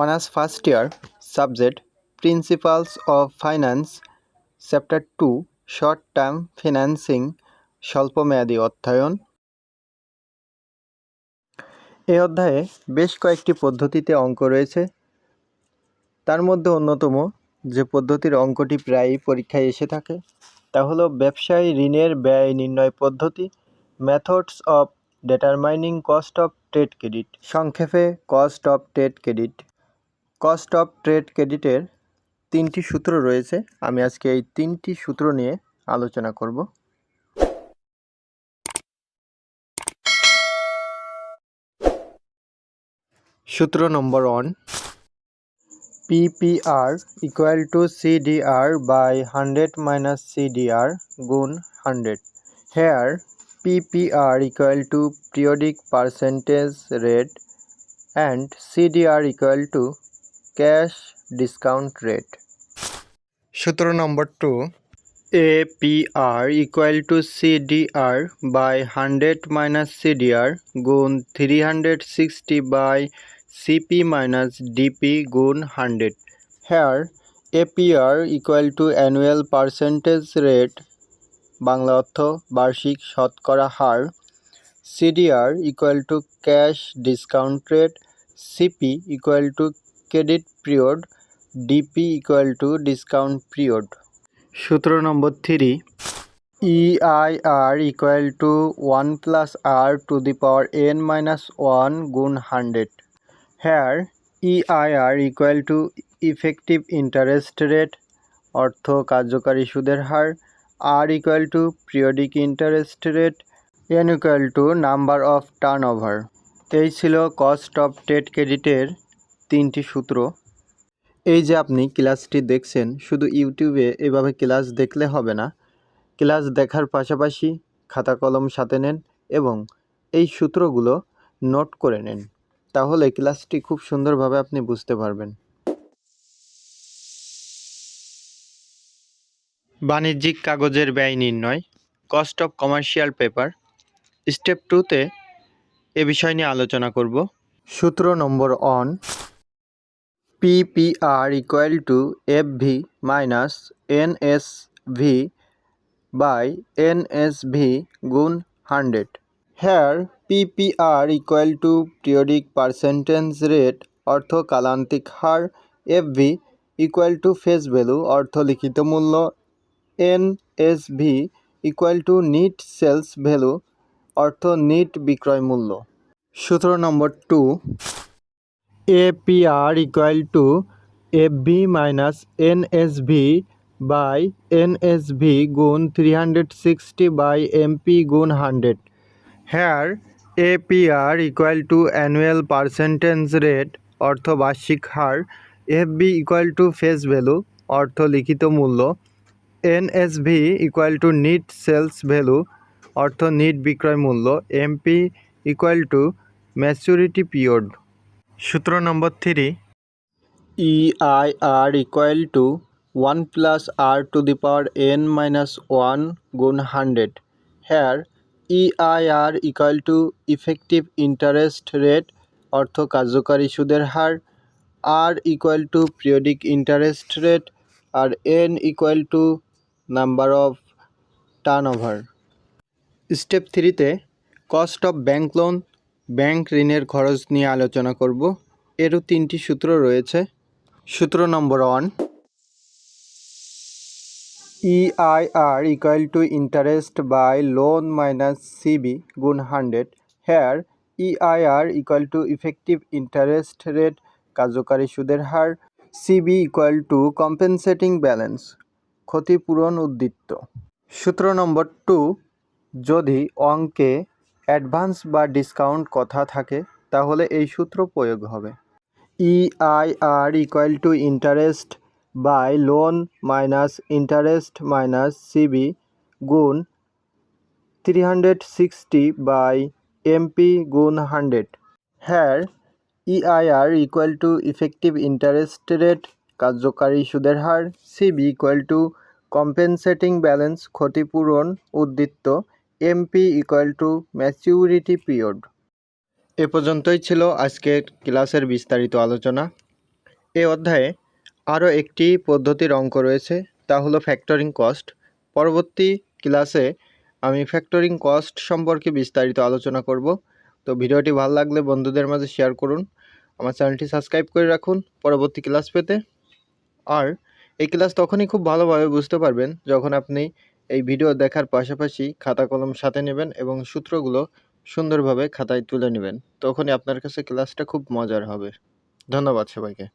Honours first year subject principles of finance chapter 2 short term financing স্বল্পমেয়াদী অধ্যয়ন। এই অধ্যায়ে বেশ কয়েকটি পদ্ধতিতে অঙ্ক রয়েছে। তার মধ্যে অন্যতম যে পদ্ধতির অঙ্কটি প্রায়ই পরীক্ষায় এসে থাকে তা হলো ব্যবসায়ী ঋণের ব্যয় নির্ণয় পদ্ধতি, methods of determining cost of trade credit, সংক্ষেপে cost of trade credit. Cost of trade ক্রেডিটের 3টি সূত্র রয়েছে। আমি আজকে এই 3টি সূত্র নিয়ে আলোচনা করব। সূত্র নম্বর 1, PPR equal to CDR by 100 minus CDR গুণ 100. Here PPR equal to periodic percentage rate and CDR equal to cash discount rate. সূত্র নম্বর 2, APR equal to CDR by 100 minus CDR গুণ 360 by CP minus DP গুণ 100. Here APR equal to annual percentage rate, Bangla অর্থ বার্ষিক শতকরা হার, CDR equal to cash discount rate, CP equal to credit period, DP equal to discount period. সূত্র নম্বর 3, EIR equal to 1 plus R to the power n minus 1 গুণ 100. Here EIR equal to effective interest rate, অর্থ কার্যকারী সুদের হার, R equal to periodic interest rate, N equal to number of turnover. এই ছিল cost of trade ক্রেডিটের 3টি সূত্র। এই যে আপনি ক্লাসটি দেখছেন, শুধু ইউটিউবে এভাবে ক্লাস দেখলে হবে না। ক্লাস দেখার পাশাপাশি খাতা কলম সাথে নেন এবং এই সূত্রগুলো নোট করে নেন, তাহলে ক্লাসটি খুব সুন্দরভাবে আপনি বুঝতে পারবেন। বাণিজ্যিক কাগজের ব্যয় নির্ণয়, cost of commercial paper. Step 2তে এ বিষয় নিয়ে আলোচনা করব। সূত্র নম্বর 1, PPR equal to FV minus NSV by NSV গুণ 100. Here PPR equal to periodic percentage rate, অর্থ কালান্তিক হার, FV equal to face value, অর্থ লিখিত মূল্য, NSV equal to net sales value, অর্থ নিট বিক্রয় মূল্য। সূত্র নম্বর 2, APR equal to FV minus NSV by NSV গুণ 360 by MP গুণ 100. Here APR equal to annual percentage rate, অর্থ বার্ষিক হার, FV equal to face value, অর্থ লিখিত মূল্য, NSV equal to net sales value, অর্থ নিট বিক্রয় মূল্য, MP equal to maturity period. সূত্র নম্বর 3, EIR equal to 1 plus R to the power n minus 1 গুণ 100. Here EIR equal to effective interest rate, অর্থ কার্যকারী সুদের হার, R equal to periodic interest rate, আর N equal to number of turnover. Step 3তে cost of bank loan, bank ঋণের খরচ নিয়ে আলোচনা করব। এরও 3টি সূত্র রয়েছে। সূত্র নম্বর 1, EIR equal to interest by loan minus CB গুণ 100. Here EIR equal to effective interest rate, কার্যকারী সুদের হার, CB equal to compensating balance, ক্ষতিপূরণ উদ্দীপ্ত। সূত্র নম্বর 2, যদি অঙ্কে অ্যাডভান্স বা ডিসকাউন্ট কথা থাকে তাহলে এই সূত্র প্রয়োগ হবে। EIR equal to interest by loan minus interest minus CB গুণ 360 by MP গুণ 100. Here EIR equal to effective interest rate, কার্যকারী সুদের হার, CB equal to compensating balance, ক্ষতিপূরণ উদ্দীপ্ত, MP equal to maturity period. এ পর্যন্তই ছিল আজকের ক্লাসের বিস্তারিত আলোচনা। এই অধ্যায়ে আরও একটি পদ্ধতির অঙ্ক রয়েছে, তা হলো ফ্যাক্টরিং কস্ট। পরবর্তী ক্লাসে আমি ফ্যাক্টরিং কস্ট সম্পর্কে বিস্তারিত আলোচনা করব। তো ভিডিওটি ভালো লাগলে বন্ধুদের মাঝে শেয়ার করুন, আমার চ্যানেলটি সাবস্ক্রাইব করে রাখুন পরবর্তী ক্লাস পেতে। আর এই ক্লাস তখনই খুব ভালোভাবে বুঝতে পারবেন যখন আপনি এই ভিডিও দেখার পাশাপাশি খাতা কলম সাথে নেবেন এবং সূত্রগুলো সুন্দরভাবে খাতায় তুলে নেবেন। তখনই আপনার কাছে ক্লাসটা খুব মজার হবে। ধন্যবাদ সবাইকে।